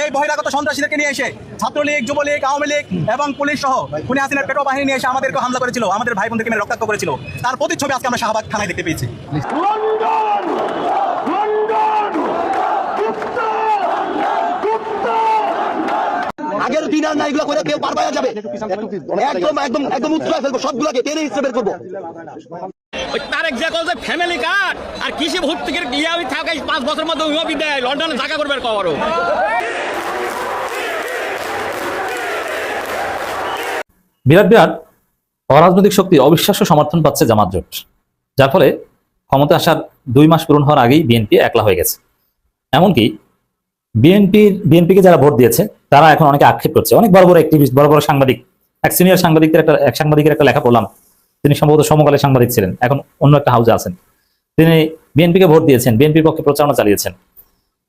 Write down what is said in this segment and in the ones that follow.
এই বহিরাগত সন্ত্রাসীদেরকে নিয়ে এসে ছাত্রলীগ, যুবলীগ, আওয়ামী লীগ এবং পুলিশ সহ খুনি হাসিনার পেটো বাহিনী নিয়ে এসে আমাদেরকে হামলা করেছিল, আমাদের ভাই বোনদেরকে মেরে রক্তাক্ত করেছিল। তার প্রতিচ্ছবি আজকে আমরা শাহবাগ থানায় দেখতে পেয়েছি। আগের দিন আর না, এগুলো করে কেউ পার পাওয়া যাবে, একদম একদম একদম উত্তরায় ফেলবো, সবগুলোকে টেনে হিসেবে বের করবো। তারেক যে কল যে ফ্যামিলি কার্ড আর কৃষি ভর্তিকের ইয়া থাকে 5 বছরের মধ্যে উইমা বিদায় লন্ডনে থাকা করবে কবরও। বিরাট বিরাট অরাজনৈতিক শক্তি অবিশ্বাস্য সমর্থন পাচ্ছে জামাত জোট, যার ফলে ক্ষমতা আসার 2 মাস পূরণ হওয়ার আগেই বিএনপি একলা হয়ে গেছে। এমনকি বিএনপিকে যারা ভোট দিয়েছে তারা এখন অনেকে আক্ষেপ করছে। অনেক বড় বড় অ্যাক্টিভিস্ট, বড় বড় সাংবাদিক, এক সিনিয়র সাংবাদিকের একটা লেখা পড়লাম, তিনি সম্ভবত সমকালের সাংবাদিক ছিলেন, এখন অন্য একটা হাউজে আছেন। তিনি বিএনপিকে ভোট দিয়েছেন, বিএনপির পক্ষে প্রচারণা চালিয়েছেন,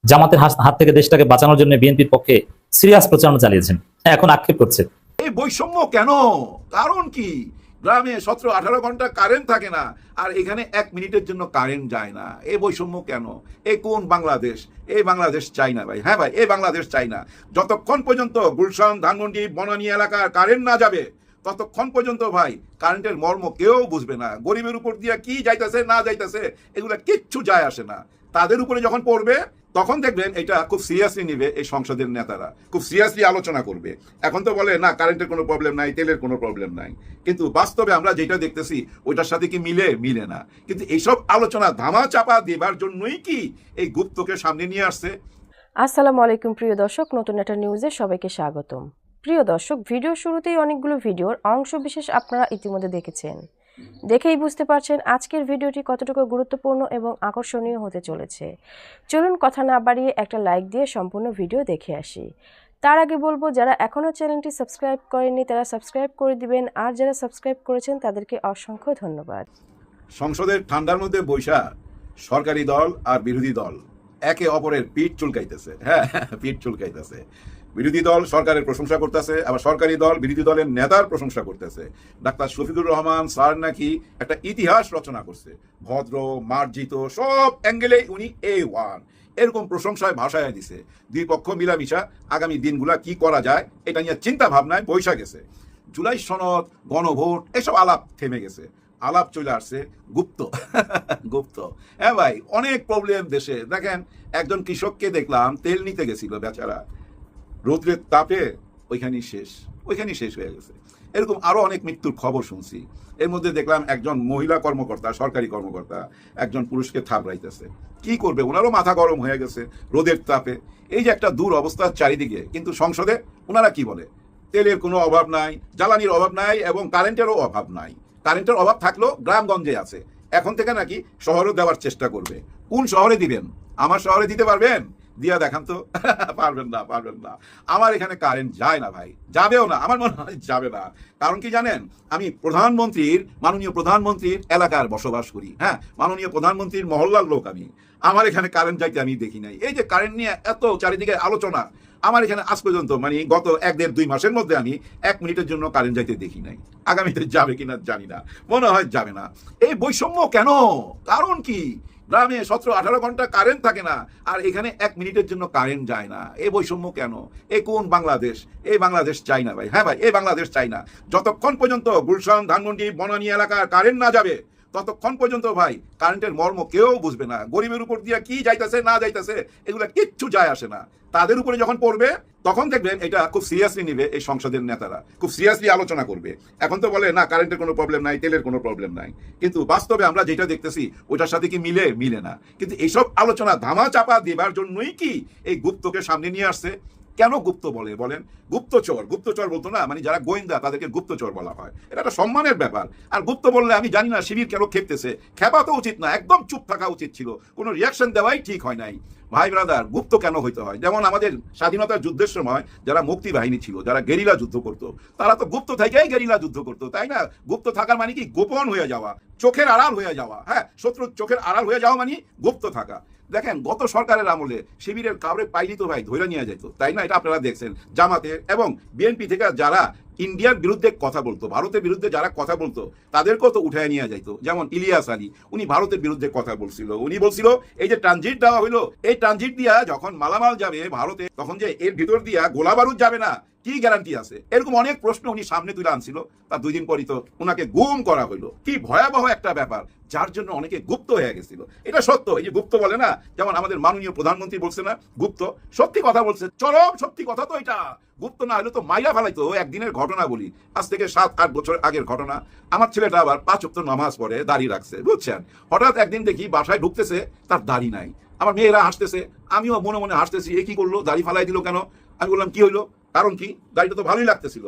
জামাতের হাত থেকে দেশটাকে বাঁচানোর জন্য বিএনপির পক্ষে সিরিয়াস প্রচারণা চালিয়েছেন, এখন আক্ষেপ করছে। এই বৈষম্য কেন? কারণ কি? গ্রামে 17-18 ঘন্টা কারেন্ট থাকে না, আর এখানে 1 মিনিটের জন্য কারেন্ট যায় না। এই বৈষম্য কেন? এই কোন বাংলাদেশ? এই বাংলাদেশ চাই না ভাই। হ্যাঁ ভাই, এই বাংলাদেশ চাই না। যতক্ষণ পর্যন্ত গুলশান, ধানমন্ডি, বনানী এলাকার কারেন্ট না যাবে ততক্ষণ পর্যন্ত ভাই কারেন্টের মর্ম কেউ বুঝবে না। গরিবের উপর দিয়ে কি যাইতেছে না যাইতেছে এগুলা কিচ্ছু যায় আসে না। তাদের উপরে যখন পড়বে তখন দেখবেন এটা খুব সিরিয়াসলি নিবে, এই সংসদের নেতারা খুব সিরিয়াসলি আলোচনা করবে। এখন তো বলে না কারেন্টের কোনো প্রবলেম নাই, তেলের কোনো প্রবলেম নাই, কিন্তু বাস্তবে আমরা যেটা দেখতেছি ওইটার সাথে কি মিলে না। কিন্তু এইসব আলোচনা ধামা চাপা দেবার জন্যই কি এই গুপ্তকে সামনে নিয়ে আসছে। আসসালামু আলাইকুম প্রিয় দর্শক, নতুন একটা নিউজে সবাইকে স্বাগতম। প্রিয় দর্শক, ভিডিওর শুরুতেই অনেকগুলো ভিডিওর অংশ বিশেষ আপনারা ইতিমধ্যে দেখেছেন, দেখেই বুঝতে পারছেন আজকের ভিডিওটি কতটুকু গুরুত্বপূর্ণ এবং আকর্ষণীয় হতে চলেছে। চলুন কথা না বাড়িয়ে একটা লাইক দিয়ে সম্পূর্ণ ভিডিও দেখে আসি। তার আগে বলবো, যারা এখনও চ্যানেলটি সাবস্ক্রাইব করেননি তারা সাবস্ক্রাইব করে দিবেন, আর যারা সাবস্ক্রাইব করেছেন তাদেরকে অসংখ্য ধন্যবাদ। সংসদের ঠান্ডার মধ্যে বৈশা সরকারি দল আর বিরোধী দল একে অপরের পিঠ চুলকাইতেছে। হ্যাঁ, পিঠ চুলকাইতেছে। বিরোধী দল সরকারের প্রশংসা করতেছে, আবার সরকারি দল বিরোধী দলের নেতার প্রশংসা করতেছে। ডাক্তার শফিকুর রহমান স্যার নাকি একটা ইতিহাস রচনা করছে, ভদ্র, মার্জিত, সব অ্যাঙ্গেলে উনি A1, এরকম প্রশংসায় ভাষায় দিছে। দুই পক্ষ মিলামিশা আগামী দিনগুলা কি করা যায় এটা নিয়ে চিন্তা ভাবনায় বৈশা গেছে। জুলাই সনদ, গণভোট, এসব আলাপ থেমে গেছে। আলাপ চলে আসছে গুপ্ত। হ্যাঁ ভাই, অনেক প্রবলেম দেশে। দেখেন, একজন কৃষককে দেখলাম তেল নিতে গেছিল, বেচারা রৌদ্রের তাপে ওইখানেই শেষ হয়ে গেছে। এরকম আরো অনেক মৃত্যুর খবর শুনছি। এর মধ্যে দেখলাম একজন মহিলা কর্মকর্তা, সরকারি কর্মকর্তা, একজন পুরুষকে থাপড়াইতেছে। কি করবে, ওনারও মাথা গরম হয়ে গেছে রোদের তাপে। এই যে একটা দূর অবস্থা চারিদিকে, কিন্তু সংসদে ওনারা কি বলে? তেলের কোনো অভাব নাই, জ্বালানির অভাব নাই, এবং কারেন্টেরও অভাব নাই। কারেন্টের অভাব থাকলেও গ্রামগঞ্জে আছে। এখন থেকে নাকি শহরেও দেওয়ার চেষ্টা করবে। কোন শহরে দিবেন? আমার শহরে দিতে পারবেন? দিয়া দেখান তো। পারবেন না। আমার এখানে কারেন্ট যায় না ভাই, যাবেও না, আমার মনে হয় যাবে না। কারণ কি জানেন, আমি মাননীয় প্রধানমন্ত্রীর এলাকার বসবাস করি। হ্যাঁ, মাননীয় প্রধানমন্ত্রীর মহল্লার লোক আমি। আমার এখানে কারেন্ট যাইতে আমি দেখি নাই। এই যে কারেন্ট নিয়ে এত চারিদিকে আলোচনা, আমার এখানে আজ পর্যন্ত মানে গত 1-1.5-2 মাসের মধ্যে আমি 1 মিনিটের জন্য কারেন্ট যাইতে দেখি নাই। আগামীতে যাবে কিনা জানি না, মনে হয় যাবে না। এই বৈষম্য কেন? কারণ কি? গ্রামে 17-18 ঘন্টা কারেন্ট থাকে না, আর এখানে 1 মিনিটের জন্য কারেন্ট যায় না। এই বৈষম্য কেন? এই কোন বাংলাদেশ? এই বাংলাদেশ চাই না ভাই। হ্যাঁ ভাই, এই বাংলাদেশ চাই না। যতক্ষণ পর্যন্ত গুলশান, ধানমন্ডি, বনানী এলাকার কারেন্ট না যাবে ততক্ষণ পর্যন্ত ভাই কারেন্টের মর্ম কেউ বুঝবে না। গরিবের উপর দিয়ে কি যাইতেছে না যাইতেছে এগুলা কিচ্ছু যায় আসে না। তাদের উপরে যখন পড়বে তখন দেখবেন এটা খুব সিরিয়াসলি নিবে, এই সংসদের নেতারা খুব সিরিয়াসলি আলোচনা করবে। এখন তো বলে না কারেন্টের কোনো প্রবলেম নাই, তেলের কোনো প্রবলেম নাই, কিন্তু বাস্তবে আমরা যেটা দেখতেছি ওইটার সাথে কি মিলে না। কিন্তু এইসব আলোচনা ধামা চাপা দেবার জন্যই কি এই গুপ্তকে সামনে নিয়ে আসছে। কেন গুপ্ত বলেন? গুপ্তচর বলতো না, মানে যারা গোয়েন্দা তাদেরকে গুপ্তচর বলা হয়। এটা একটা সম্মানের ব্যাপার। আর গুপ্ত বললে আমি জানি না শিবির কেন খেপতেছে। খেপা তো উচিত না, একদম চুপ থাকা উচিত ছিল, কোনো রিয়াকশন দেওয়াই ঠিক হয় নাই। ভাই ব্রাদার, গুপ্ত কেন হইতে হয়? যেমন আমাদের স্বাধীনতার যুদ্ধের সময় যারা মুক্তি বাহিনী ছিল, যারা গেরিলা যুদ্ধ করতো, তারা তো গুপ্ত থেকেই গেরিলা যুদ্ধ করতো, তাই না? গুপ্ত থাকার মানে কি? গোপন হয়ে যাওয়া, চোখের আড়াল হয়ে যাওয়া। হ্যাঁ, শত্রুর চোখের আড়াল হয়ে যাওয়া মানে গুপ্ত থাকা। দেখেন, গত সরকারের আমলে শিবিরের কাউরে পাইনি তো ভাই ধরে নিয়ে যেত, তাই না? এটা আপনারা দেখছেন। জামাতের এবং বিএনপি থেকে যারা ইন্ডিয়ার বিরুদ্ধে কথা বলতো, ভারতের বিরুদ্ধে যারা কথা বলতো তাদেরকেও তো উঠায় নিয়ে যাইতো। যেমন ইলিয়াস আলী, উনি ভারতের বিরুদ্ধে কথা বলছিল। উনি বলছিল এই যে ট্রানজিট দেওয়া হইলো, এই ট্রানজিট দিয়া যখন মালামাল যাবে ভারতে, তখন যে এর ভিতর দিয়া গোলা বারুদ যাবে না, কি গ্যারান্টি আছে? এরকম অনেক প্রশ্ন উনি সামনে তুলে আনছিল। তার 2 দিন পরই তো ওনাকে গুম করা হইলো। কি ভয়াবহ একটা ব্যাপার, যার জন্য অনেকে গুপ্ত হয়ে গেছিল। এটা সত্য, এই যে গুপ্ত বলে না, যেমন আমাদের মাননীয় প্রধানমন্ত্রী বলছে না গুপ্ত, সত্যি কথা বলছে, চরম সত্যি কথা তো এটা। গুপ্ত না হলে তো মাইরা ফেলাইতো। একদিনের ঘটনা বলি, আজ থেকে 7-8 বছর আগের ঘটনা। আমার ছেলেটা আবার 5 ওয়াক্ত নামাজ পড়ে, দাড়ি রাখছে, বুঝছেন। হঠাৎ একদিন দেখি বাসায় ঢুকতেছে, তার দাড়ি নাই। আমার মেয়েরা হাসতেছে, আমিও মনে মনে হাসতেছি, এ কি করলো, দাড়ি ফালাই দিল কেন? আমি বললাম কি হইলো, কারণ কি? দাড়িটা তো ভালোই লাগতেছিল।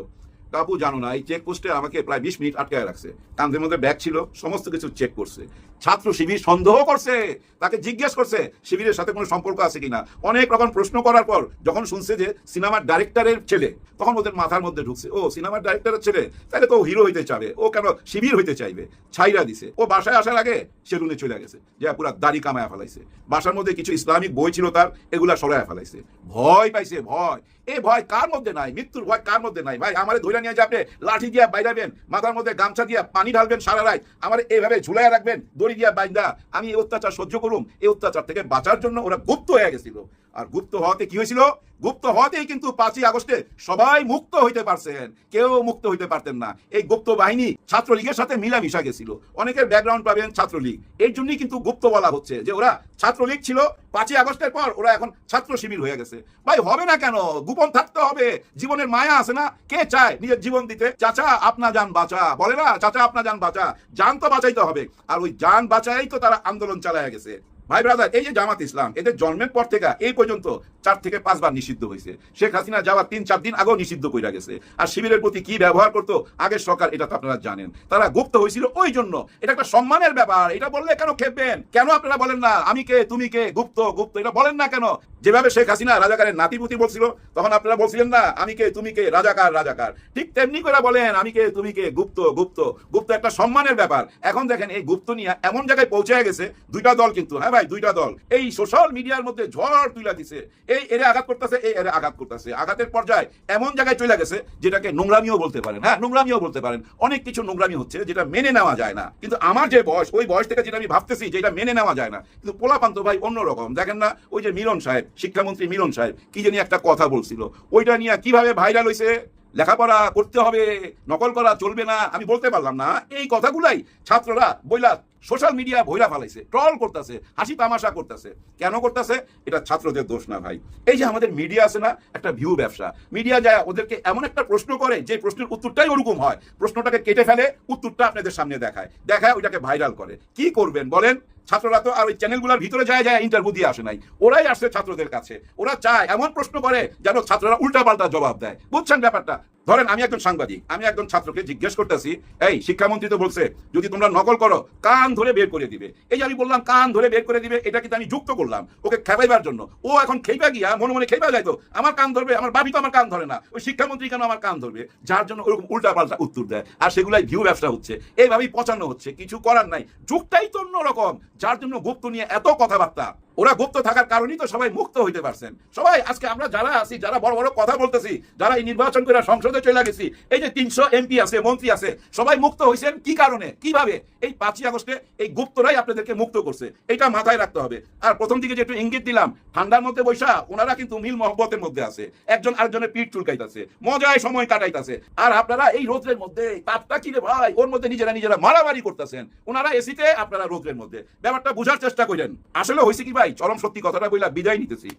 কাকু জানো না, এই চেকপোস্টে আমাকে প্রায় 20 মিনিট আটকায় রাখছে। কাঁধের মধ্যে ব্যাগ ছিল, সমস্ত কিছু চেক করছে। ছাত্র শিবির সন্দেহ করছে, তাকে জিজ্ঞেস করছে শিবিরের সাথে কোনো সম্পর্ক আছে কিনা। অনেক রকম প্রশ্ন করার পর যখন শুনছে যে সিনেমার ডাইরেক্টরের ছেলে, তখন ওদের মাথার মধ্যে ঢুকছে, ও সিনেমার ডাইরেক্টরের ছেলে, তাহলে তো হিরো হইতে চাবে, ও কেন শিবির হইতে চাইবে। ছাইরা দিছে। ও বাসায় আসার আগে সেলুনে চলে গেছে, যে পুরা দাড়ি কামায়া ফেলাইছে। বাসার মধ্যে কিছু ইসলামিক বই ছিল তার, এগুলা সরাইয়া ফেলাইছে। ভয় পাইছে, ভয়। এই ভয় কার মধ্যে নাই? মৃত্যুর ভয় কার মধ্যে নাই? ভাই আমারে ধইরা নিয়ে যাবে, লাঠি দিয়া বাইরাবেন, মাথার মধ্যে গামছা দিয়া পানি ঢালবেন সারা রাত, আমার এইভাবে ঝুলাইয়া রাখবেন দড়ি দিয়া বাইন্দা, আমি এই অত্যাচার সহ্য করুম। এই অত্যাচার থেকে বাঁচার জন্য ওরা গুপ্ত হয়ে গেছিল। আর গুপ্ত হওয়াতে কি হয়েছিল? গুপ্ত হওয়াতেই কিন্তু 5ই আগস্টে সবাই মুক্ত হইতে পারছেন, কেউ মুক্ত হইতে পারতেন না। এই গুপ্ত বাহিনী ছাত্রলীগের সাথে মিলামিশা গেছিল। অনেকের ব্যাকগ্রাউন্ড পাবেন ছাত্রলীগ, এই জন্যই কিন্তু গুপ্ত বলা হচ্ছে যে ওরা ছাত্রলীগ ছিল, 5ই আগস্টের পর ওরা এখন ছাত্র শিবির হয়ে গেছে। ভাই হবে না কেন? গোপন থাকতে হবে। জীবনের মায়া আছে না? কে চায় নিজের জীবন দিতে? চাচা আপনা জান বাঁচা বলে না, চাচা আপনা জান বাঁচা, জান তো বাঁচাইতে হবে। আর ওই জান বাঁচাই তো তারা আন্দোলন চালায় গেছে। ভাই ব্রাদার, এই যে জামাত ইসলাম, এদের জন্মের পর থেকে এই পর্যন্ত 4 থেকে 5 বার নিষিদ্ধ হয়েছে। শেখ হাসিনা যাওয়ার 3-4 দিন আগেও নিষিদ্ধ কইরা গেছে। আর শিবিরের প্রতি কি ব্যবহার করতো আগের সরকার, এটা তো আপনারা জানেন। তারা গুপ্ত হয়েছিল ওই জন্য। এটা একটা সম্মানের ব্যাপার। এটা বললে কেন খেপবেন? কেন আপনারা বলেন না আমি কে তুমি কে, গুপ্ত গুপ্ত, এটা বলেন না কেন? যেভাবে শেখ হাসিনা রাজাকারের নাতিপুতি বলছিল, তখন আপনারা বলছিলেন না আমি কে তুমি কে, রাজাকার রাজাকার। ঠিক তেমনি করে বলেন আমি কে তুমি কে, গুপ্ত গুপ্ত। গুপ্ত একটা সম্মানের ব্যাপার। এখন দেখেন এই গুপ্ত নিয়ে এমন জায়গায় পৌঁছে গেছে, 2টা দল কিন্তু, হ্যাঁ ভাই 2টা দল এই সোশ্যাল মিডিয়ার মধ্যে ঝড় তুলে দিছে। এই এরে আঘাত করতেছে, এই এরে আঘাত করতেছে। আঘাতের পর্যায়ে এমন জায়গায় চলে গেছে যেটাকে নোংরামিও বলতে পারেন। হ্যাঁ নোংরামিও বলতে পারেন। অনেক কিছু নোংরামি হচ্ছে যেটা মেনে নেওয়া যায় না। কিন্তু আমার যে বয়স, ওই বয়স থেকে যেটা আমি ভাবতেছি যে এটা মেনে নেওয়া যায় না, কিন্তু পোলাপান্ত ভাই অন্যরকম। দেখেন না ওই যে মিলন সাহেব, শিক্ষামন্ত্রী মিলন সাহেব, কি জানি একটা কথা বলছিল, ওইটা নিয়ে কিভাবে ভাইরাল হয়েছে। লেখাপড়া করতে হবে, নকল করা চলবে না, আমি বলতে পারলাম না। এই কথাগুলাই ছাত্ররা বইলা সোশ্যাল মিডিয়া ভইরা ফেলাইছে, ট্রল করতেছে, হাসি তামাশা করতেছে। কেন করতেছে? এটা ছাত্রদের দোষ না ভাই। এই যে আমাদের মিডিয়া আছে না, একটা ভিউ ব্যবসা। মিডিয়া যায় ওদেরকে এমন একটা প্রশ্ন করে যে প্রশ্নের উত্তরটাই ওরকম হয়, প্রশ্নটাকে কেটে ফেলে, উত্তরটা আপনাদের সামনে দেখায় ওইটাকে ভাইরাল করে। কি করবেন বলেন? ছাত্ররা তো আর ওই চ্যানেলগুলোর ভিতরে যায় ইন্টারভিউ দিয়ে আসে নাই, ওরাই আসছে ছাত্রদের কাছে। ওরা চায় এমন প্রশ্ন করে যেন ছাত্ররা উল্টাপাল্টা জবাব দেয়। বুঝছেন ব্যাপারটা? ধরেন আমি একজন সাংবাদিক, আমি একজন ছাত্রকে জিজ্ঞেস করতেছি, এই শিক্ষামন্ত্রী তো বলছে যদি তোমরা নকল করো কান ধরে বের করে দিবে। এই যে আমি বললাম কান ধরে বের করে দিবে, এটা কিন্তু আমি যুক্ত করলাম ওকে খেপাইবার জন্য। ও এখন খেপা গিয়া মনে মনে খেপা যাইতো, আমার কান ধরবে, আমার বাবি তো আমার কান ধরে না, ওই শিক্ষামন্ত্রী কেন আমার কান ধরবে? যার জন্য ওরকম উল্টাপাল্টা উত্তর দেয়। আর সেগুলাই ভিউ ব্যবসা হচ্ছে, এইভাবেই পচানো হচ্ছে। কিছু করার নাই, যুগটাই তো অন্যরকম। যার জন্য গুপ্ত নিয়ে এত কথাবার্তা। ওরা গুপ্ত থাকার কারণেই তো সবাই মুক্ত হইতে পারছেন। সবাই আজকে আমরা যারা আছি, যারা বড় বড় কথা বলতেছি, যারা এই নির্বাচন করে সংসদে চলে গেছি, এই যে 300 এমপি আছে, মন্ত্রী আছে, সবাই মুক্ত হয়েছেন কি কারণে, কিভাবে? এই 5ই আগস্টে এই গুপ্তরাই আপনাদেরকে মুক্ত করছে। এটা মাথায় রাখতে হবে। আর প্রথম দিকে যে একটু ইঙ্গিত দিলাম, ঠান্ডার মধ্যে বৈশা ওনারা কিন্তু মিল মহব্বতের মধ্যে আছে, একজন আরেকজনের পিঠ চুলকাইতেছে, মজায় সময় কাটাইতেছে। আর আপনারা এই রোদ্রের মধ্যে, তাপটা কি রে ভাই, ওর মধ্যে নিজেরা মারামারি করতেছেন। ওনারা এসিতে, আপনারা রোদ্রের মধ্যে। ব্যাপারটা বুঝার চেষ্টা করেন। আসলে হয়েছে কি ভাই, চরম সত্যি কথাটা বইলা বিদায় নিতেছি।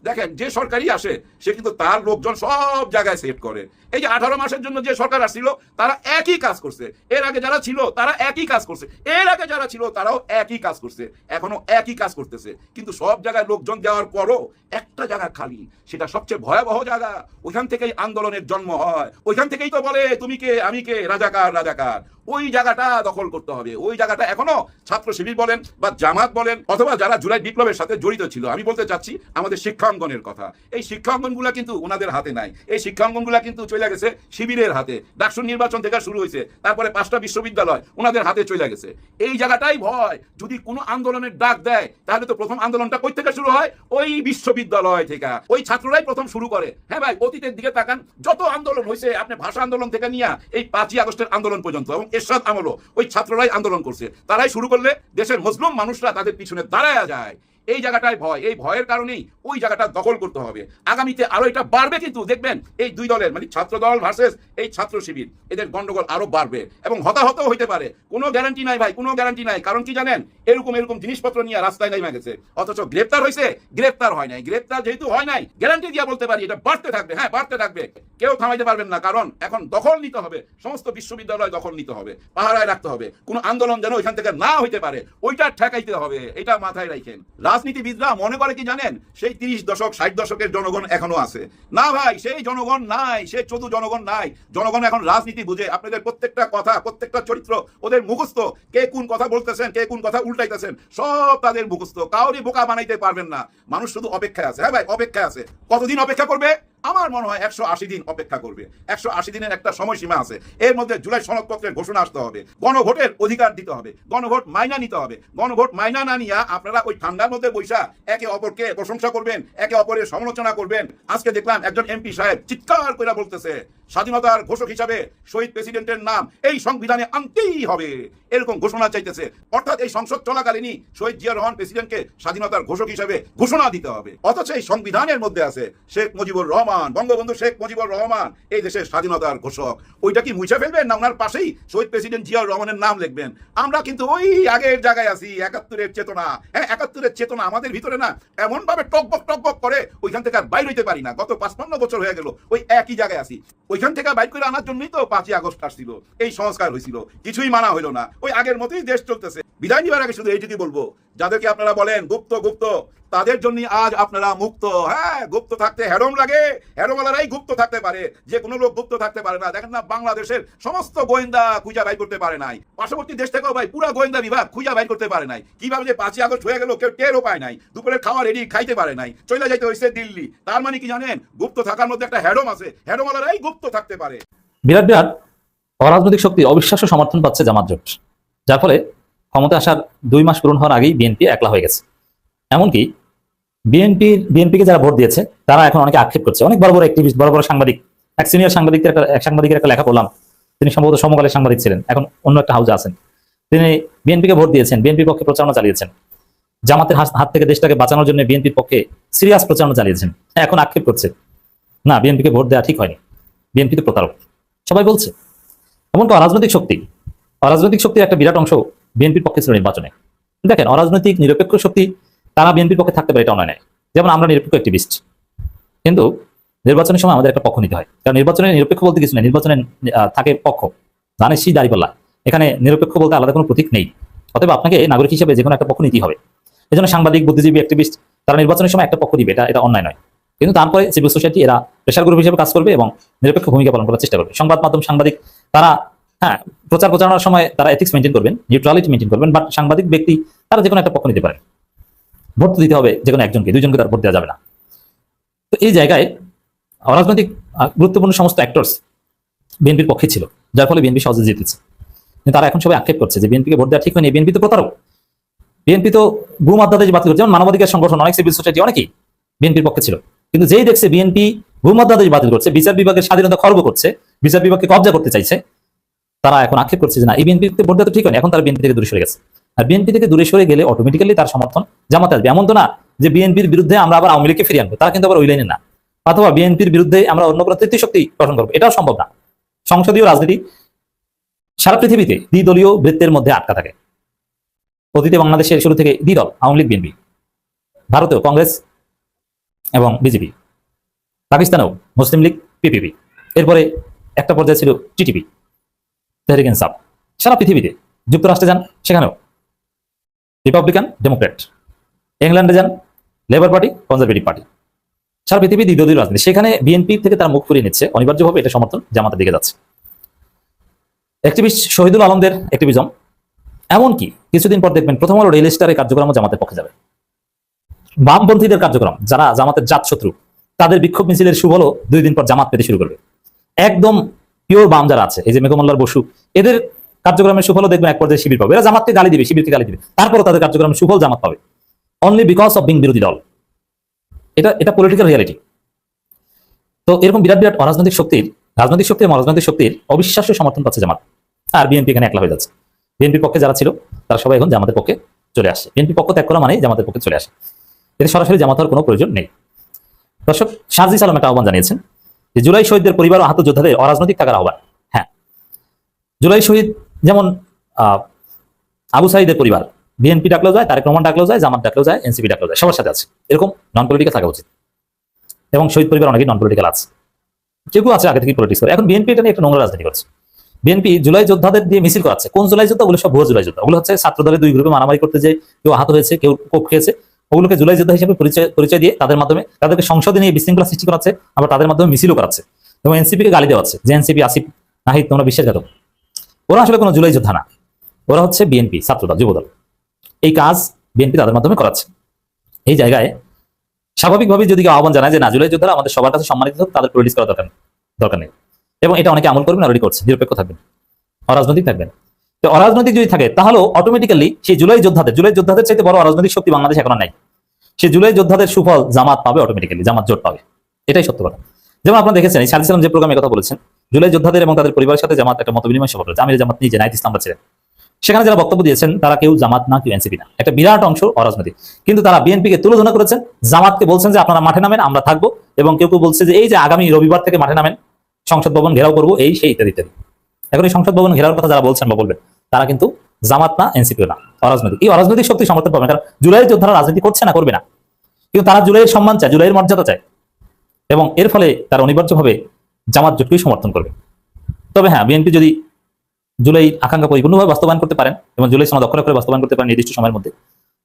দেখেন যে সরকারই আসে সে কিন্তু তার লোকজন সব জায়গায় সেট করে। এই যে 18 মাসের জন্য যে সরকার আসছিল তারা একই কাজ করছে, এর আগে যারা ছিল তারা একই কাজ করছে, এর আগে যারা ছিল তারাও একই কাজ করছে, এখনো একই কাজ করতেছে। কিন্তু সব জায়গায় লোকজন দেওয়ার পরও একটা জায়গা খালি, সেটা সবচেয়ে ভয়াবহ জায়গা। ওইখান থেকেই আন্দোলনের জন্ম হয়, ওইখান থেকেই তো বলে তুমি কে আমি কে, রাজাকার রাজাকার। ওই জায়গাটা দখল করতে হবে। ওই জায়গাটা এখনো ছাত্র শিবির বলেন বা জামাত বলেন অথবা যারা জুলাই বিপ্লবের সাথে জড়িত ছিল, আমি বলতে চাচ্ছি আমাদের শিক্ষাঙ্গনের কথা, এই শিক্ষাঙ্গনগুলা কিন্তু ওনাদের হাতে নাই। এই শিক্ষাঙ্গনগুলা কিন্তু চলে গেছে শিবিরের হাতে। ডাকসুর নির্বাচন থেকে শুরু হয়েছে, তারপরে 5টা বিশ্ববিদ্যালয় ওনাদের হাতে চলে গেছে। এই জায়গাটাই ভয়, যদি কোনো আন্দোলনের ডাক দেয় তাহলে তো প্রথম আন্দোলনটা কই থেকে শুরু হয়? ওই বিশ্ববিদ্যালয় থেকে। ওই ছাত্ররাই প্রথম শুরু করে। হ্যাঁ ভাই, অতীতের দিকে তাকান, যত আন্দোলন হয়েছে আপনি ভাষা আন্দোলন থেকে নিয়ে এই 5ই আগস্টের আন্দোলন পর্যন্ত এবং এরশাদ আমলও ওই ছাত্ররাই আন্দোলন করছে। তারাই শুরু করলে দেশের মজলুম মানুষরা তাদের পিছনে দাঁড়ায় যায়। এই জায়গাটায় ভয়, এই ভয়ের কারণেই ওই জায়গাটা দখল করতে হবে। আগামীতে আরো এটা বাড়বে, কিন্তু দেখবেন এই দুই দলের মানে ছাত্র দল ভার্সেস এই ছাত্র শিবির, এদের গন্ডগোল আরো বাড়বে এবং হতাহত হইতে পারে। কোনো গ্যারান্টি নাই ভাই, কোনো গ্যারান্টি নাই। কারণ কি জানেন, এরকম জিনিসপত্র নিয়ে রাস্তায় নেমে গেছে, অথচ গ্রেপ্তার হয়েছে, গ্রেপ্তার হয় নাই। গ্রেপ্তার যেহেতু হয় নাই, গ্যারান্টি দিয়ে বলতে পারি এটা বাড়তে থাকবে। হ্যাঁ, বাড়তে থাকবে, কেউ থামাইতে পারবেন না। কারণ এখন দখল নিতে হবে, সমস্ত বিশ্ববিদ্যালয় দখল নিতে হবে, পাহারায় রাখতে হবে। কোনো আন্দোলন যেন ওইখান থেকে না হইতে পারে, ওইটা ঠেকাইতে হবে। এটা মাথায় রাখেন। রাজনীতিবিদরা মনে করে কি জানেন, সেই 30 দশক 60 দশকের জনগণ এখনো আছে। না ভাই, সেই জনগণ নাই, সেই চোদু জনগণ নাই। জনগণ এখন রাজনীতি বুঝে। আপনাদের প্রত্যেকটা কথা, প্রত্যেকটা চরিত্র ওদের মুখস্থ। কে কোন কথা বলতেছেন, কে কোন কথা উল্টাইতেছেন, সব তাদের মুখস্থ। কাউরই বোকা বানাইতে পারবেন না। মানুষ শুধু অপেক্ষায় আছে। হ্যাঁ ভাই, অপেক্ষায় আছে। কতদিন অপেক্ষা করবে? আমার মনে হয় 180 দিন অপেক্ষা করবে। 180 দিনের একটা সময়সীমা আছে। এর মধ্যে জুলাই সনদপত্রের ঘোষণা আসতে হবে, গণভোটের অধিকার দিতে হবে, গণভোট মাইনা নিতে হবে। গণভোট মাইনা না নিয়ে আপনারা ওই ঠান্ডার মধ্যে বৈশা একে অপরকে প্রশংসা করবেন, একে অপরের সমালোচনা করবেন। আজকে দেখলাম একজন এমপি সাহেব চিৎকার করে বলতেছে, স্বাধীনতার ঘোষক হিসাবে শহীদ প্রেসিডেন্টের নাম এই সংবিধানে আনতেই হবে, এরকম ঘোষণা চাইতেছে। অর্থাৎ এই সংসদ চলাকালীনই শহীদ জিয়া রহমান প্রেসিডেন্টকে স্বাধীনতার ঘোষক হিসাবে ঘোষণা দিতে হবে। অথচ এই সংবিধানের মধ্যে আছে শেখ মুজিবুর রহমান, বঙ্গবন্ধু শেখ মুজিবুর রহমান এই দেশের স্বাধীনতার ঘোষক। ওইটা কি মুছে ফেলবেন, না ওনার পাশেই শহীদ প্রেসিডেন্ট জিয়া রহমানের নাম লিখবেন? আমরা কিন্তু ওই আগের জায়গায় আছি। 71-এর চেতনা, হ্যাঁ 71-এর চেতনা আমাদের ভিতরে না এমন ভাবে টকবক করে ওইখান থেকে আর বাইর হইতে পারি না। গত 55 বছর হয়ে গেল ওই একই জায়গায় আছি। ওইখান থেকে বাইর করে আনার জন্যই তো 5ই আগস্ট আসছিল, এই সংস্কার হয়েছিল। কিছুই মানা হইল না, ওই আগের মতোই দেশ চলতেছে। বিদায় নিবার আগে শুধু এইটুকুই বলবো, যাদেরকে আপনারা বলেন গুপ্ত গুপ্ত, তাদের জন্য আজ আপনারা মুক্ত। হ্যাঁ, গুপ্ত থাকতে হেরম লাগে, হেরমওয়ালারাই গুপ্ত থাকতে পারে, যে কোনো লোক গুপ্ত থাকতে পারে না। দেখেন না, বাংলাদেশের সমস্ত গোয়েন্দা খুঁজা বাইর করতে পারে নাই। পার্শ্ববর্তী দেশ থেকেও ভাই পুরো গোয়েন্দা বিভাগ খুঁজা বাইর করতে পারে নাই। কিভাবে যে 5ই আগস্ট হয়ে গেল কেউ টেরও পায় নাই, দুপুরের খাওয়া রেডি খাইতে পারে নাই, চলে যাইতে হয়েছে দিল্লি। তার মানে কি জানেন, গুপ্ত থাকার মধ্যে একটা হেরম আছে, হেরমওয়ালারাই গুপ্ত থাকতে পারে। বিরাট বিরাট অরাজনৈতিক শক্তি অবিশ্বাস্য সমর্থন পাচ্ছে জামাত জোট, যার ফলে ক্ষমতা আসার 2 মাস পূরণ হওয়ার আগেই বিএনপি একলা হয়ে গেছে। এমনকি বিএনপিকে যারা ভোট দিয়েছে তারা এখন অনেকে আক্ষেপ করছে। অনেক বড় বড় অ্যাক্টিভিস্ট, বড় বড় সাংবাদিক, এক সিনিয়র সাংবাদিকের একটা লেখা পড়লাম, তিনি সম্ভবত সমকালের সাংবাদিক ছিলেন, এখন অন্য একটা হাউজে আছেন। তিনি বিএনপিকে ভোট দিয়েছেন, বিএনপির পক্ষে প্রচারণা চালিয়েছেন, জামাতের হাত থেকে দেশটাকে বাঁচানোর জন্য বিএনপির পক্ষে সিরিয়াস প্রচারণা চালিয়েছেন। এখন আক্ষেপ করছে, না বিএনপিকে ভোট দেওয়া ঠিক হয়নি, বিএনপি তো প্রতারক, সবাই বলছে। এমনকি অরাজনৈতিক শক্তির একটা বিরাট অংশ বিএনপির পক্ষে ছিল নির্বাচনে। দেখেন, অরাজনৈতিক নিরপেক্ষ শক্তি তারা বিএনপির পক্ষে থাকতে পারে, এটা অন্যায় নয়। যেমন আমরা নিরপেক্ষ অ্যাক্টিভিস্ট, কিন্তু নির্বাচনের সময় আমাদের একটা পক্ষ নিতে হয়। কারণ নির্বাচনে নিরপেক্ষ বলতে কিছু নেই, নির্বাচনে থাকে পক্ষ, ধানের শীষ দাঁড়িপাল্লা। এখানে নিরপেক্ষ বলতে আলাদা কোনো প্রতীক নেই। অতএব আপনাকে নাগরিক হিসেবে যে কোনো একটা পক্ষ নিতেই হবে। এই জন্য সাংবাদিক, বুদ্ধিজীবী, অ্যাক্টিভিস্ট তারা নির্বাচনের সময় একটা পক্ষ দিবে, এটা অন্যায় নয়। কিন্তু তারপরে সিভিল সোসাইটি এরা প্রেশার গ্রুপ হিসেবে কাজ করবে এবং নিরপেক্ষ ভূমিকা পালন করার চেষ্টা করবে। সংবাদ মাধ্যম, সাংবাদিক তারা হ্যাঁ প্রচারণার সময় তারা এথিক্স মেনটেন করবেন, নিউট্রালিটি মেনটেন করবেন, বাট সাংবাদিক ব্যক্তি তারা যে কোনো একটা পক্ষ নিতে পারে। ভোট দিতে হবে যে কোনো একজনকে, দুইজনকে তার ভোট দেওয়া যাবে না। তো এই জায়গায় অরাজনৈতিক গুরুত্বপূর্ণ সমস্ত অ্যাক্টরস বিএনপির পক্ষে ছিল, যার ফলে বিএনপি সহজে জিতেছে। কিন্তু তারা এখন সবাই আক্ষেপ করছে যে বিএনপিকে ভোট দেওয়া ঠিক হয়নি, বিএনপি তো প্রতারক, বিএনপি তো গুম আদালতে বাতিল করছে। যেমন মানবাধিকার সংগঠন, অনেক সিভিল সোসাইটি অনেকেই বিএনপির পক্ষে ছিল, কিন্তু যেই দেখছে বিএনপি গুম আদালতে বাতিল করছে, বিচার বিভাগের স্বাধীনতা খর্ব করছে, বিচার বিভাগকে কবজা করতে চাইছে, তারা এখন আক্ষেপ করছে যে না, এই বিএনপিতে ভোট দেওয়া তো ঠিক হয়নি। এখন তারা বিএনপি থেকে দূরে সরে গেছে। আর বিএনপি থেকে দূরে সরে গেলে অটোমেটিক্যালি তার সমর্থন জামাতে আসবে। এমন তো না যে বিএনপির বিরুদ্ধে আমরা আবার আওয়ামী লীগকে ফিরিয়ে আনবো, তারা কিন্তু আবার ওই লাইনে না। অথবা বিএনপির বিরুদ্ধে আমরা অন্য কোনো তৃতীয় শক্তি গঠন করবো, এটাও সম্ভব না। সংসদীয় রাজনীতি সারা পৃথিবীতে দ্বিদলীয় বৃত্তের মধ্যে আটকা থাকে। অতীতে বাংলাদেশের শুরু থেকে দ্বিদল, আওয়ামী লীগ, বিএনপি, ভারতেও কংগ্রেস এবং বিজেপি, পাকিস্তানেও মুসলিম লীগ, পিপিপি, এরপরে একটা পর্যায়ে ছিল টিটিপি, তেহরিক ইনসাফ। সারা পৃথিবীতে, যুক্তরাষ্ট্রে যান সেখানেও রিপাবলিকান, ডেমোক্র্যাট, ইংল্যান্ডে যান লেবার পার্টি, কনজারভেটিভ পার্টি। সারা পৃথিবী দ্বিদলীয় রাজনীতি, সেখানে বিএনপি থেকে তারা মুখ ফিরিয়ে নিচ্ছে, অনিবার্যভাবে এটা সমর্থন জামাতের দিকে যাচ্ছে। অ্যাক্টিভিস্ট শহীদুল আলমদের অ্যাক্টিভিজম, এমনকি কিছুদিন পর দেখবেন প্রথম আলো রেল স্টারের কার্যক্রম জামাতের পক্ষে যাবে। বামপন্থীদের কার্যক্রম, যারা জামাতের জাত শত্রু, তাদের বিক্ষোভ মিছিলের সুফলও 2 দিন পর জামাত পেতে শুরু করবে। একদম পিওর বাম যারা আছে, এই যে মেঘমল্লার বসু, এদের কার্যক্রমের সুফলও দেখবেন এক পর্যায়ে শিবির পাবে। এরা জামাতকে গালি দিবে, শিবিরকে গালি দিবে, তারপরও তাদের কার্যক্রমের সুফল জামাত পাবে, অনলি বিকজ অফ বিং বিরোধী দল। এটা পলিটিক্যাল রিয়ালিটি। তো এরকম বিরাট বিরাট অরাজনৈতিক শক্তির, রাজনৈতিক শক্তি এবং অরাজনৈতিক শক্তির অবিশ্বাস্য সমর্থন পাচ্ছে জামাত। আর বিএনপি এখানে একলা হয়ে যাচ্ছে। বিএনপির পক্ষে যারা ছিল তারা সবাই এখন জামাতের পক্ষে চলে আসে। বিএনপি পক্ষ ত্যাগ করা মানে জামাতের পক্ষে চলে আসে। এতে সরাসরি জামাত হওয়ার কোনো প্রয়োজন নেই। দর্শক, সাজি সালাম একটা আহ্বান জানিয়েছেন যে জুলাই শহীদদের পরিবার ও আহত যোদ্ধাদের অরাজনৈতিক থাকার আহ্বান। হ্যাঁ, জুলাই শহীদ যেমন আবু সাঈদের পরিবার, বিএনপি ডাকলেও যায়, তারেক রহমান ডাকলেও যায়, জামাত ডাকলেও যায়, এনসিপি ডাকলেও যায়, সবার সাথে আছে। এরকম নন পলিটিক্যাল থাকা উচিত। এবং শহীদ পরিবার অনেকেই নন পলিটিক্যাল আছে, কেউ আছে আগে থেকে পলিটিক্স করে। এখন বিএনপি এটা নিয়ে একটা নোংরা রাজনীতি করছে। বিএনপি জুলাই যোদ্ধাদের দিয়ে মিছিল করাচ্ছে। কোন জুলাই যোদ্ধা? ওগুলো সব ভুয়া জুলাই যোদ্ধা। ওগুলো হচ্ছে ছাত্র দলের 2 গ্রুপে মারামারি করতে যে কেউ আহত হয়েছে, কেউ কোপ খেয়েছে, ওগুলোকে জুলাই যোদ্ধা হিসেবে পরিচয় দিয়ে তাদের মাধ্যমে তাদেরকে সংসদে নিয়ে বিশৃঙ্খলা সৃষ্টি করাচ্ছে, আবার তাদের মাধ্যমে মিছিলও করাচ্ছে এবং এনসিপিকে গালি দেওয়াচ্ছে যে এনসিপি আসিফ নাহিদ তোমরা বিশ্বাসঘাতক। ওরা আসলে কোনো জুলাই যোদ্ধা না, ওরা হচ্ছে বিএনপি ছাত্রদল, যুবদল। এই কাজ বিএনপি তাদের মাধ্যমে করাচ্ছে। এই জায়গায় স্বাভাবিকভাবে যদি কেউ আহ্বান জানায় যে না, জুলাই যোদ্ধারা আমাদের সবার কাছে সম্মানিত হোক, তাদের পলিটিক্স করা দরকার নেই, এবং এটা অনেকে আমল করবেন, অলরেডি করছে, নিরপেক্ষ থাকবেন, অরাজনৈতিক থাকবেন। তো অরাজনৈতিক যদি থাকে তাহলে অটোমেটিক্যালি সেই জুলাই যোদ্ধাদের চাইতে বড় অরাজনৈতিক শক্তি বাংলাদেশ এখন নাই। সেই জুলাই যোদ্ধাদের সুফল জামাত পাবে, অটোমেটিক্যালি জামাত জোট পাবে। এটাই সত্য কথা। যেমন আপনারা দেখেছেন এই সাজি সালাম যে প্রোগ্রামে কথা বলেছেন, জুলাই যোদ্ধাদের এবং তাদের পরিবারের সাথে জামাত একটা মতবিনিময় সভা করেছে। আমির জামাত নিজে নাহিদ ইসলামরা ছিলেন সেখানে। যারা বক্তব্য দিয়েছেন তারা কেউ জামাত না, কেউ এনসিপি না, একটা বিরাট অংশ অরাজনৈতিক। কিন্তু তারা বিএনপিকে তুলনা করেছেন, জামাতকে বলছেন যে আপনারা মাঠে নামেন, আমরা থাকবো, এবং কেউ কেউ বলছে যে এই যে আগামী রবিবার থেকে মাঠে নামেন, সংসদ ভবন ঘেরাও করবো, এই সেই ইত্যাদি ইত্যাদি। এখন এই সংসদ ভবন ঘেরাওর কথা যারা বলছেন বা বলবেন, তারা কিন্তু জামাত না, এনসিপিও না, অরাজনৈতিক। এই অরাজনৈতিক শক্তি সমর্থন পাবেন, কারণ জুলাইয়ের যোদ্ধারা রাজনীতি করছে না, করবে না, কিন্তু তারা জুলাইয়ের সম্মান চায়, জুলাইয়ের মর্যাদা চায়, এবং এর ফলে তারা অনিবার্যভাবে জামাত জোটকেই সমর্থন করবে। তবে হ্যাঁ, বিএনপি যদি জুলাই আকাঙ্ক্ষা পরিপূর্ণভাবে বাস্তবায়ন করতে পারেন এবং জুলাই সনদ অক্ষরে অক্ষরে বাস্তবায়ন করতে পারেন নির্দিষ্ট সময়ের মধ্যে,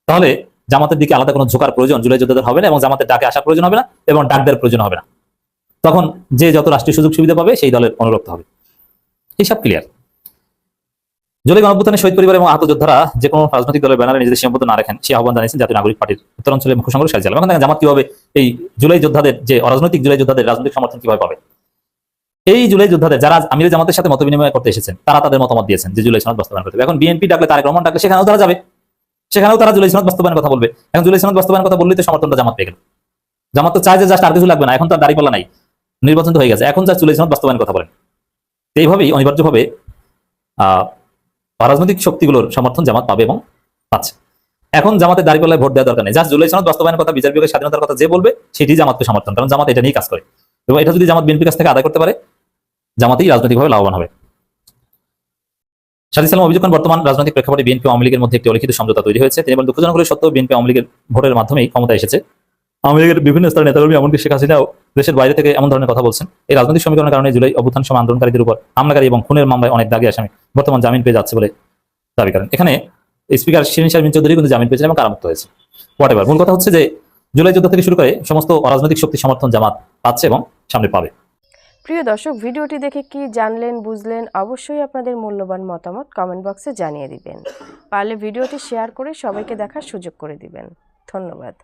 তাহলে জামাতের দিকে আলাদা কোনো ঝোঁকার প্রয়োজন জুলাই যোদ্ধাদের হবে না, এবং জামাতের ডাকে আসার প্রয়োজন হবে না, এবং ডাক দেওয়ার প্রয়োজন হবে না। তখন যে যত রাষ্ট্রীয় সুযোগ সুবিধা পাবে সেই দলের অনুরক্ত হবে। এইসব ক্লিয়ার। জুলাই গণঅভ্যুত্থানে শহীদ পরিবার এবং আহত যোদ্ধারা যে কোনো রাজনৈতিক দলের ব্যানারে নিজেদের সীমাবদ্ধ না রাখেন সেই আহ্বান জানিয়েছেন জাতীয় নাগরিক পার্টির উত্তরাঞ্চলের মুখ্য সংগঠক সাজি সালাম। এখন দেখেন জামাত কিভাবে এই জুলাই যোদ্ধাদের, যে অরাজনৈতিক জুলাই যোদ্ধাদের রাজনৈতিক সমর্থন কিভাবে পাবে। এই জুলাই যোদ্ধাদের যারা আমির জামাতের সাথে মত বিনিময় করতে এসেছেন, তারা তাদের মতামত দিয়েছেন যে জুলাই সনদ বাস্তবায়ন করতে হবে। এখন বিএনপি ডাকলে, তারেক রহমান ডাকলে সেখানেও তারা যাবে, সেখানেও তারা জুলাই সনদ বাস্তবায়নের কথা বলবে। এখন জুলাই সনদ বাস্তবায়নের কথা বললেই তো সমর্থনটা জামাত পেয়ে গেল। জামাত তো চায় যে জাস্ট আর কিছু লাগবে না, এখন তার দাঁড়িপাল্লা নাই, নির্বাচন তো হয়ে গেছে, এখন জাস্ট জুলাই সনদ বাস্তবায়নের কথা বলেন। এইভাবেই অনিবার্যভাবে রাজনৈতিক শক্তিগুলোর সমর্থন জামাত পাবে এবং পাচ্ছে। এখন জামাতের দাঁড়িপাল্লায় ভোট দেওয়ার দরকার নেই, জাস্ট জুলাই সনদ বাস্তবায়নের কথা, বিচার বিভাগের স্বাধীনতার কথা যে বলবে সেটি জামাতকে সমর্থন, কারণ জামাত এটা নিয়ে কাজ করে, এবং এটা যদি জামাত বিএনপির কাছ থেকে আদায় করতে পারে, জামাতেই রাজনৈতিকভাবে লাভবান হবে। সাজি সালাম অভিযোগ করেন, বর্তমান রাজনৈতিক প্রেক্ষাপটে বিএনপি আওয়ামী লীগের মধ্যে একটি অলিখিত সমঝোতা তৈরি হয়েছে। তিনি বলেন, দুঃখজনক হলে সত্ত্বেও বিএনপি আওয়ামী লীগের ভোটের মাধ্যমেই ক্ষমতা এসেছে। আওয়ামী লীগের বিভিন্ন স্তরের নেতাকর্মী এমনকি শেখ হাসিনাও দেশের বাইরে থেকে এমন ধরনের কথা বলছেন। এই রাজনৈতিক সমীকরণের কারণে জুলাই অভ্যুত্থান সময় আন্দোলনকারীদের উপর হামলাকারী এবং খুনের মামলায় অনেক দাগী আসামি বর্তমান জামিন পেয়ে যাচ্ছে বলে দাবি করেন। এখানে স্পিকার শিরিন শারমিন চৌধুরী কিন্তু জামিন পেয়েছেন এবং কারামুক্ত হয়েছে। হোয়াটএভার, মূল কথা হচ্ছে যে জুলাই যোদ্ধা থেকে শুরু করে সমস্ত অরাজনৈতিক শক্তি সমর্থন জামাত পাচ্ছে এবং সামনে পাবে। প্রিয় দর্শক, ভিডিওটি দেখে কি জানলেন, বুঝলেন? অবশ্যই আপনাদের মূল্যবান মতামত কমেন্ট বক্সে জানিয়ে দিবেন। পারলে ভিডিওটি শেয়ার করে সবাইকে দেখার সুযোগ করে দিবেন। ধন্যবাদ।